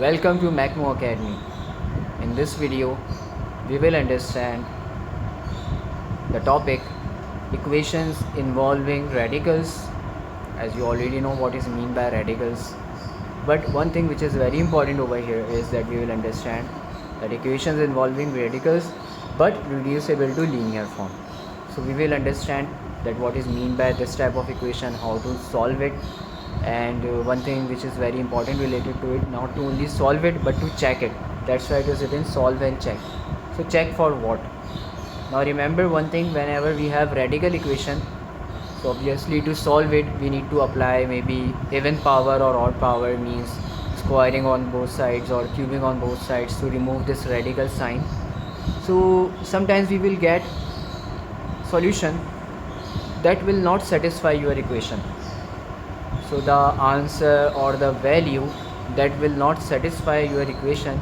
Welcome to Macmo Academy. In this video, we will understand the topic equations involving radicals, as you already know what is mean by radicals. But one thing which is very important over here is that we will understand that equations involving radicals but reducible to linear form. So we will understand that what is mean by this type of equation, how to solve it, and one thing which is very important related to it, not to only solve it but to check it. That's why it is written solve and check. So check for what? Now remember one thing, whenever we have radical equation, so obviously to solve it we need to apply maybe even power or odd power, means squaring on both sides or cubing on both sides to remove this radical sign. So sometimes we will get solution that will not satisfy your equation. So the answer or the value that will not satisfy your equation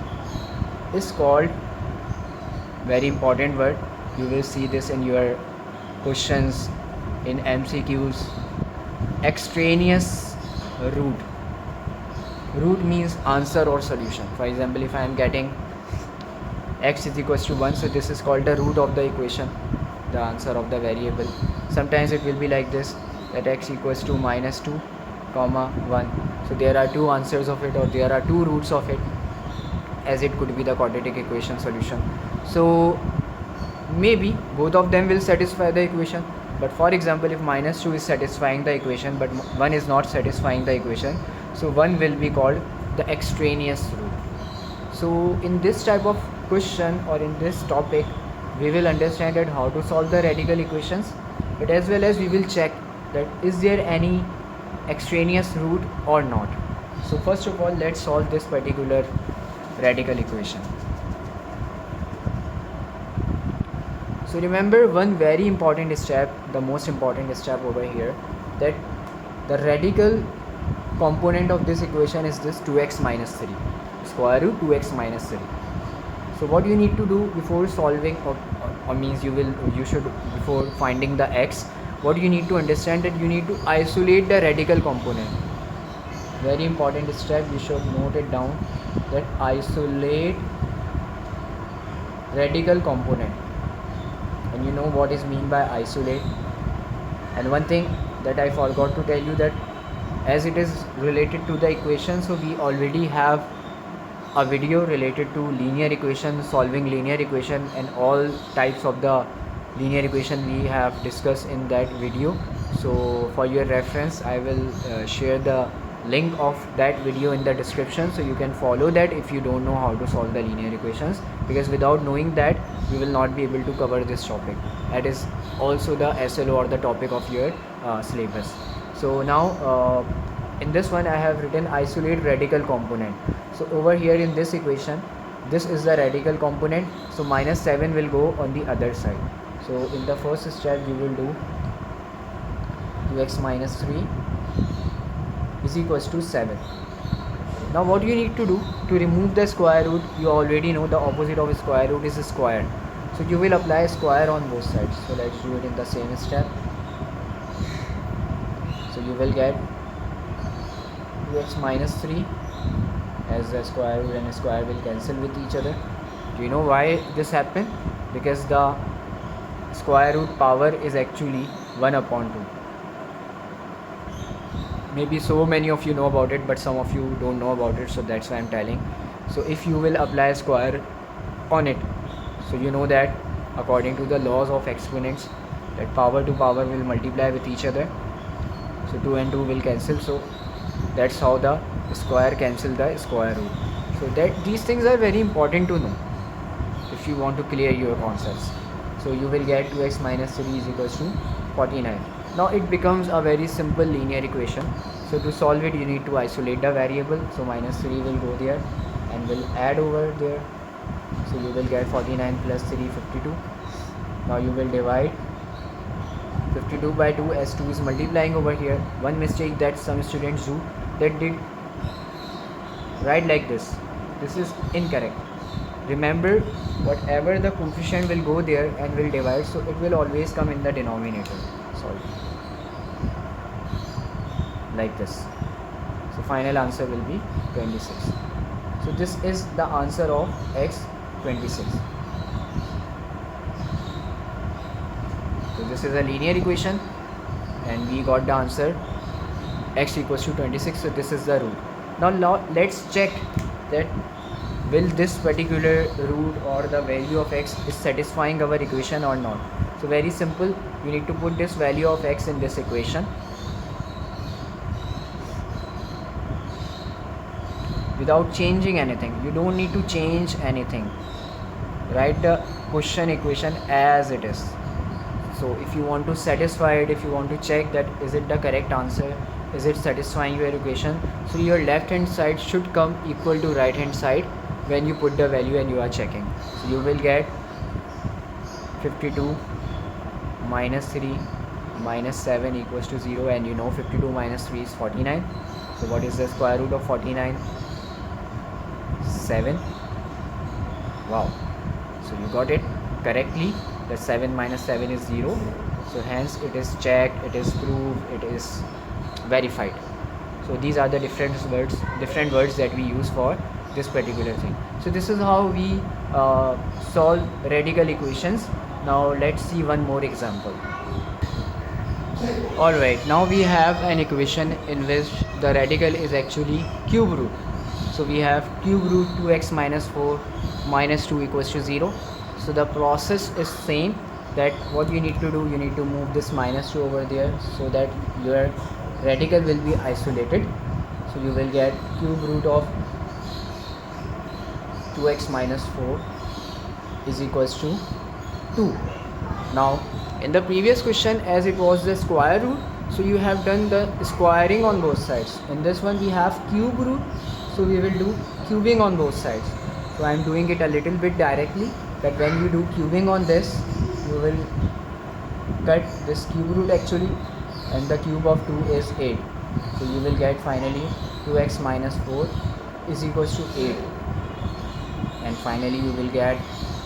is called, very important word, you will see this in your questions in MCQs, extraneous root. Root means answer or solution. For example, if I am getting x is equals to 1, so this is called the root of the equation, the answer of the variable. Sometimes it will be like this, that x equals to minus 2 comma 1, so there are two answers of it, or there are two roots of it, as it could be the quadratic equation solution. So maybe both of them will satisfy the equation, but for example if minus 2 is satisfying the equation but 1 is not satisfying the equation, so 1 will be called the extraneous root. So in this type of question or in this topic, we will understand that how to solve the radical equations, but as well as we will check that is there any extraneous root or not. So first of all, let's solve this particular radical equation. So remember one very important step, the most important step over here, that the radical component of this equation is this 2x minus 3, square root 2x minus 3. So what you need to do before solving, or means you should, before finding the x, what you need to understand that you need to isolate the radical component. Very important step, you should note it down, that isolate radical component. And you know what is mean by isolate. And one thing that I forgot to tell you, that as it is related to the equation, so we already have a video related to linear equation, solving linear equation, and all types of the linear equation we have discussed in that video. So for your reference, I will share the link of that video in the description, so you can follow that if you don't know how to solve the linear equations, because without knowing that we will not be able to cover this topic. That is also the SLO or the topic of your syllabus. So now in this one I have written isolate radical component. So over here in this equation, this is the radical component, so minus 7 will go on the other side. So in the first step you will do 2x minus 3 is equals to 7. Now what you need to do to remove the square root, you already know the opposite of square root is a square. So you will apply square on both sides. So let's do it in the same step. So you will get 2x minus 3, as the square root and square will cancel with each other. Do you know why this happened? Because the square root power is actually 1 upon 2. Maybe so many of you know about it, but some of you don't know about it, so that's why I'm telling. So if you will apply square on it, so you know that according to the laws of exponents, that power to power will multiply with each other, so 2 and 2 will cancel. So that's how the square cancel the square root. So that these things are very important to know if you want to clear your concepts. So you will get 2x minus 3 is equals to 49. Now it becomes a very simple linear equation. So to solve it you need to isolate the variable. So minus 3 will go there and will add over there. So you will get 49 plus 3, 52. Now you will divide 52 by 2, as 2 is multiplying over here. One mistake that some students do, that did write like this. This is incorrect. Remember, whatever the coefficient will go there and will divide, so it will always come in the denominator. Sorry, like this. So final answer will be 26. So this is the answer of x26. So this is a linear equation and we got the answer x equals to 26. So this is the root. Now let's check that will this particular root or the value of x is satisfying our equation or not. So very simple, you need to put this value of x in this equation without changing anything. You don't need to change anything. Write the question equation as it is. So if you want to satisfy it, if you want to check that is it the correct answer, is it satisfying your equation, so your left hand side should come equal to right hand side when you put the value and you are checking. So you will get 52 minus 3 minus 7 equals to 0, and you know 52 minus 3 is 49. So what is the square root of 49? 7. Wow, so you got it correctly, that 7 minus 7 is 0. So hence it is checked, it is proved, it is verified. So these are the different words that we use for this particular thing. So this is how we solve radical equations. Now let's see one more example. Alright, now we have an equation in which the radical is actually cube root. So we have cube root 2x minus 4 minus 2 equals to 0. So the process is same, that what you need to do, you need to move this minus 2 over there so that your radical will be isolated. So you will get cube root of 2x minus 4 is equals to 2. Now in the previous question, as it was the square root, so you have done the squaring on both sides. In this one we have cube root, so we will do cubing on both sides. So I am doing it a little bit directly, that when you do cubing on this, you will cut this cube root actually, and the cube of 2 is 8. So you will get finally 2x minus 4 is equals to 8, and finally you will get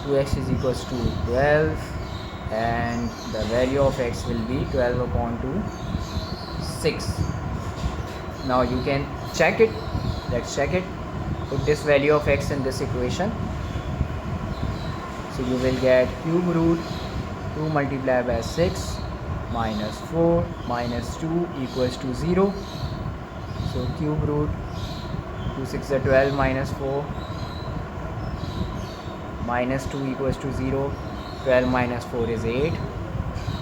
2x is equals to 12, and the value of x will be 12 upon 2, 6. Now you can check it. Let's check it. Put this value of x in this equation. So you will get cube root 2 multiplied by 6 minus 4 minus 2 equals to 0. So cube root 2 6 is 12 minus 4 minus 2 equals to 0. 12 minus 4 is 8,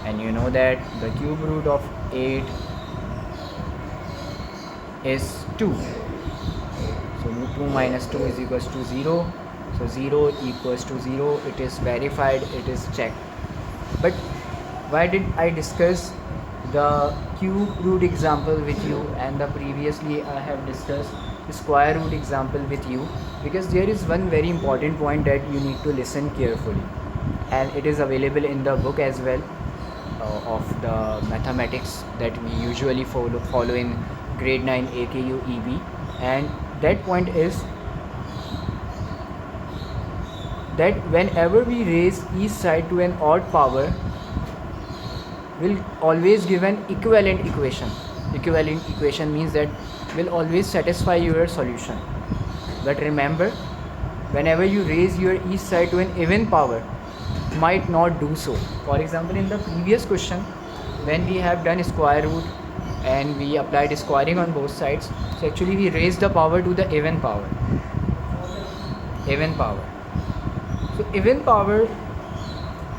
and you know that the cube root of 8 is 2. So 2 minus 2 is equals to 0. So 0 equals to 0. It is verified, it is checked. But why did I discuss the cube root example with you, and the previously I have discussed the square root example with you? Because there is one very important point that you need to listen carefully, and it is available in the book as well, of the mathematics that we usually follow in grade 9 AKU EB. And that point is that whenever we raise each side to an odd power, will always give an equivalent equation. Equivalent equation means that will always satisfy your solution. But remember, whenever you raise your each side to an even power, might not do so. For example, in the previous question, when we have done square root and we applied squaring on both sides, so actually we raised the power to the even power. So even power,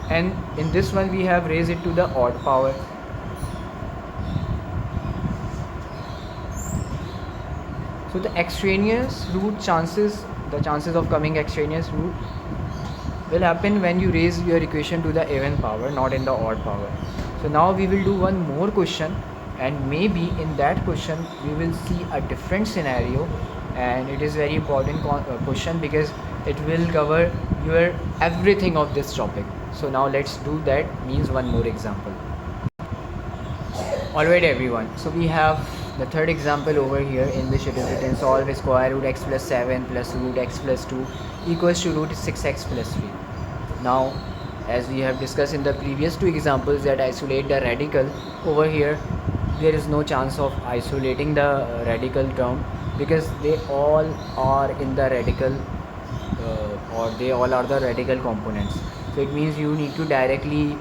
and in this one we have raised it to the odd power. So the extraneous root chances, the chances of coming extraneous root will happen when you raise your equation to the even power, not in the odd power. So now we will do one more question, and maybe in that question we will see a different scenario, and it is very important question because it will cover your everything of this topic. So now let's do that, means one more example. Alright everyone, so we have the third example over here, in which it is written solve square root x plus 7 plus root x plus 2 equals to root 6x plus 3. Now as we have discussed in the previous two examples that isolate the radical, over here there is no chance of isolating the radical term. because they all are in the radical or they all are the radical components. So it means you need to directly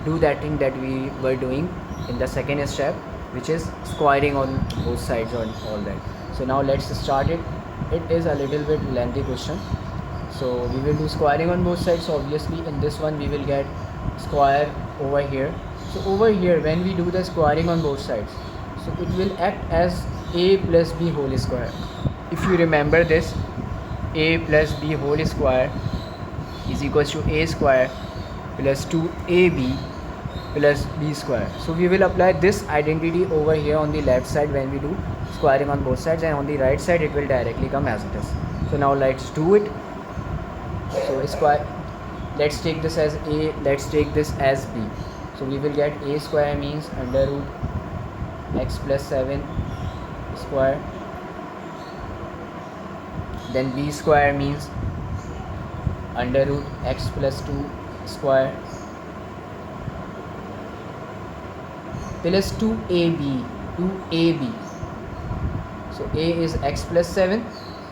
do that thing that we were doing in the second step, which is squaring on both sides on all that. So now let's start it. It is a little bit lengthy question, so we will do squaring on both sides. So obviously in this one we will get square over here. So over here when we do the squaring on both sides, so it will act as a plus b whole square. If you remember this, a plus b whole square is equals to a square plus 2ab plus b square. So we will apply this identity over here on the left side when we do squaring on both sides, and on the right side it will directly come as it is. So now let's do it. So square, let's take this as a, let's take this as b. So we will get a square means under root x plus 7 square, then b square means under root x plus 2 square plus 2ab. So a is x plus 7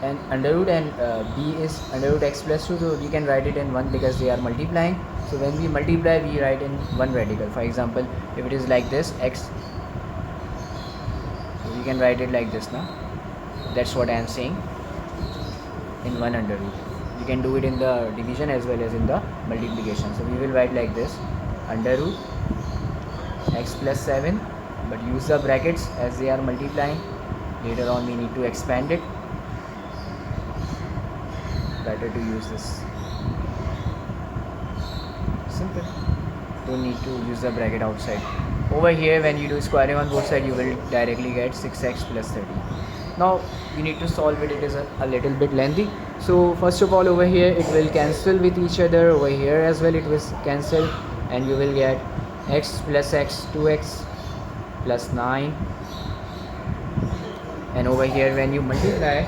and under root, and b is under root x plus 2, so we can write it in 1 because they are multiplying. So when we multiply we write in one radical. For example, if it is like this x, we can write it like this now. That's what I am saying, in 1 under root. We can do it in the division as well as in the multiplication. So we will write like this, under root x plus 7, but use the brackets as they are multiplying. Later on we need to expand it. Better to use this. Simple. Don't need to use the bracket outside. Over here when you do squaring on both sides, you will directly get 6x plus 30. Now you need to solve it. It is a little bit lengthy. So first of all, over here it will cancel with each other. Over here as well it will cancel, and you will get x plus x, 2x plus 9. And over here when you multiply,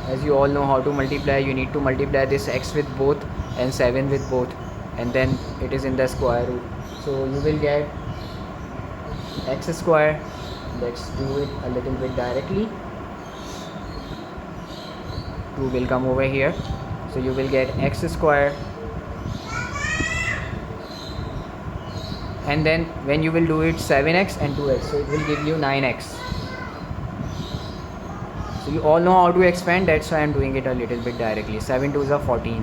as you all know how to multiply, you need to multiply this x with both and 7 with both, and then it is in the square root. So you will get x square. Let's do it a little bit directly. 2 will come over here, so you will get x square, and then when you will do it 7x and 2x, so it will give you 9x. So you all know how to expand, that's why I am doing it a little bit directly. 7 2s are 14.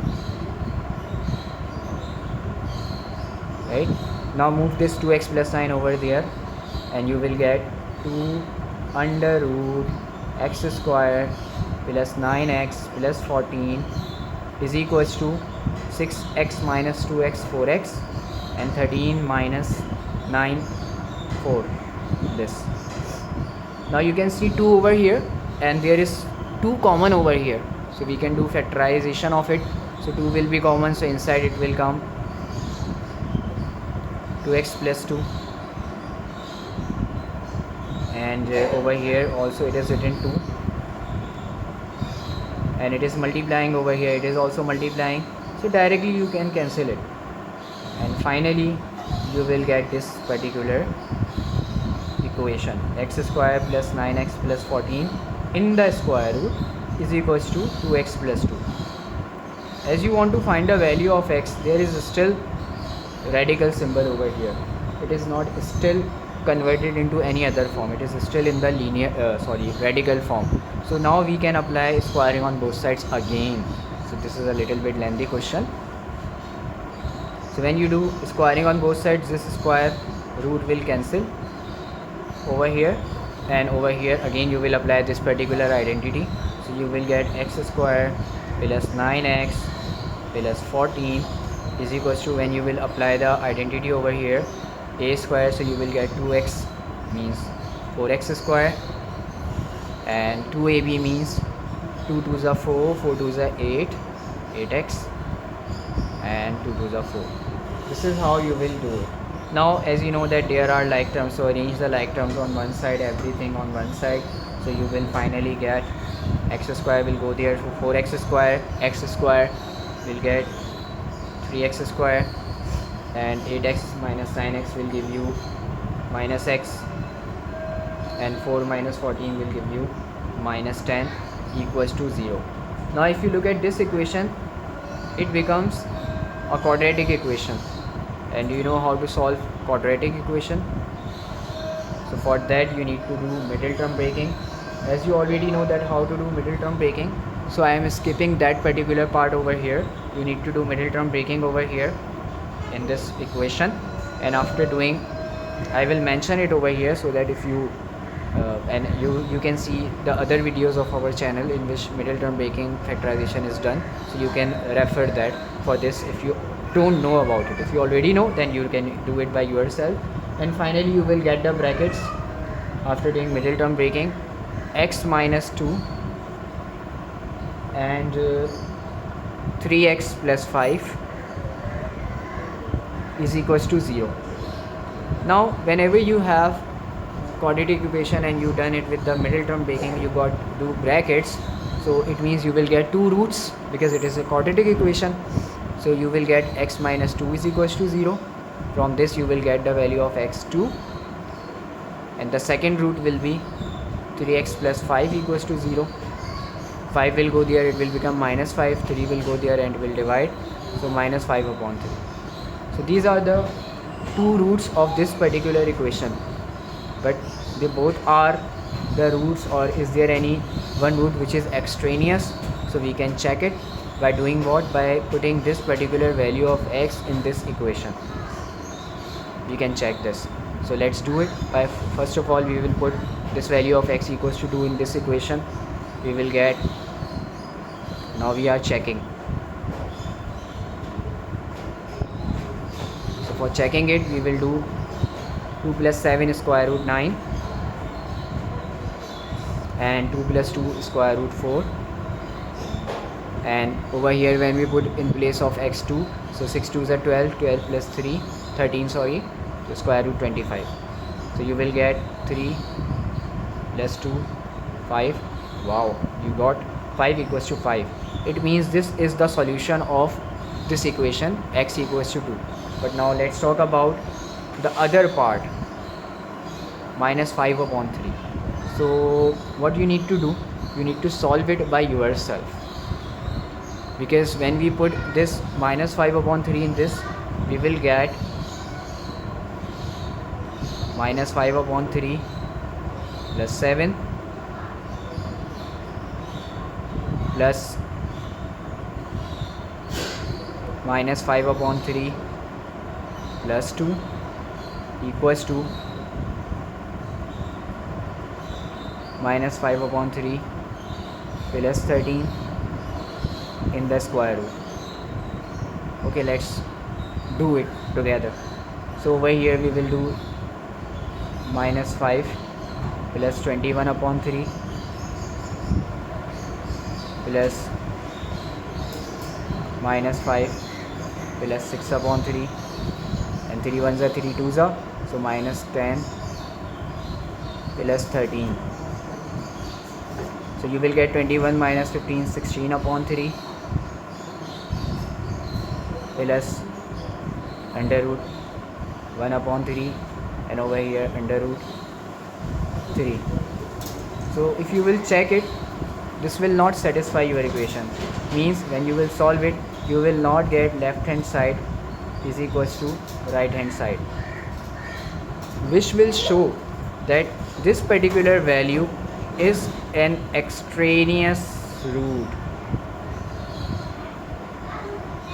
Right? Now move this 2x plus 9 over there, and you will get 2 under root x square plus 9x plus 14 is equals to 6x minus 2x 4x, and 13 minus 9 4. This. Now you can see 2 over here, and there is 2 common over here, so we can do factorization of it. So 2 will be common, so inside it will come 2x plus 2, and over here also it is written 2, and it is multiplying over here, it is also multiplying, so directly you can cancel it, and finally you will get this particular equation, x square plus 9x plus 14 in the square root is equals to 2x plus 2. As you want to find the value of x, there is still radical symbol over here. It is not still converted into any other form, it is still in the radical form. So now we can apply squaring on both sides again. So this is a little bit lengthy question. So when you do squaring on both sides, this square root will cancel over here, and over here again you will apply this particular identity. So you will get x square plus 9x plus 14 is equals to, when you will apply the identity over here, a square, so you will get 2x means 4x square, and 2ab means 2 2s are 4, 4 2s are 8, 8x, and 2 2s are 4. This is how you will do it. Now as you know that there are like terms, so arrange the like terms on one side, everything on one side. So you will finally get x square will go there, so 4x square, x square will get 3x square, and 8x minus 9x will give you minus x, and 4 minus 14 will give you minus 10 equals to 0. Now if you look at this equation, it becomes a quadratic equation. And do you know how to solve quadratic equation? So for that you need to do middle term breaking. As you already know that how to do middle term breaking, so I am skipping that particular part over here. You need to do middle term breaking over here in this equation, and after doing, I will mention it over here so that if you and you can see the other videos of our channel in which middle term breaking factorization is done, so you can refer that for this if you don't know about it. If you already know, then you can do it by yourself. And finally you will get the brackets after doing middle term breaking, x minus 2 and 3x plus 5 is equals to 0. Now whenever you have quadratic equation and you done it with the middle term breaking, you got do brackets, so it means you will get two roots because it is a quadratic equation. So you will get x minus 2 is equals to 0. From this you will get the value of x2, and the second root will be 3x plus 5 equals to 0. 5 will go there, it will become minus 5, 3 will go there and will divide, so minus 5 upon 3. So these are the two roots of this particular equation, but they both are the roots, or is there any one root which is extraneous? So we can check it by doing what? By putting this particular value of x in this equation. We can check this. So let's do it. By first of all we will put this value of x equals to 2 in this equation. We will get, now we are checking. So for checking it we will do 2 plus 7 is square root 9 and 2 plus 2 is square root 4, and over here when we put in place of x2, so 6 2s are 12, 12 plus 3 13, sorry, so square root 25. So you will get 3 plus 2 5. Wow, you got 5 equals to 5. It means this is the solution of this equation, x equals to 2. But now let's talk about the other part, minus 5 upon 3. So what you need to do, you need to solve it by yourself, because when we put this minus 5 upon 3 in this, we will get minus 5 upon 3 plus 7 plus minus 5 upon 3 plus 2 equals to minus 5 upon 3 plus 13 in the square root. Okay, let's do it together. So over here we will do minus 5 plus 21 upon 3 plus minus 5 plus 6 upon 3, and 3 ones are 3 2s are, so minus 10 plus 13. So you will get 21 minus 15 16 upon 3 plus under root 1 upon 3, and over here under root 3. So if you will check it, this will not satisfy your equation. Means when you will solve it, you will not get left hand side is equals to right hand side, which will show that this particular value is an extraneous root.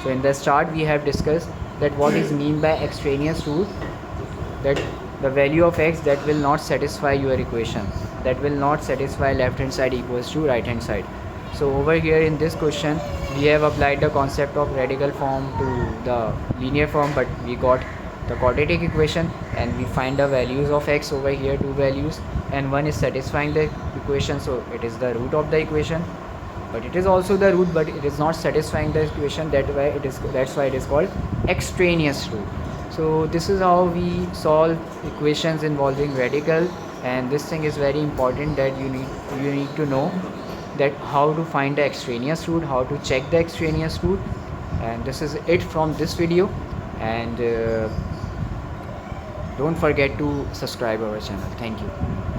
So in the start we have discussed that what is mean by extraneous root, that the value of x that will not satisfy your equation, that will not satisfy left hand side equals to right hand side. So over here in this question we have applied the concept of radical form to the linear form, but we got the quadratic equation and we find the values of x over here, two values, and one is satisfying the equation, so it is the root of the equation, but it is also the root, but it is not satisfying the equation, that's why it is called extraneous root. So this is how we solve equations involving radical, and this thing is very important that you need to know that how to find the extraneous root, how to check the extraneous root. And this is it from this video, and don't forget to subscribe our channel. Thank you.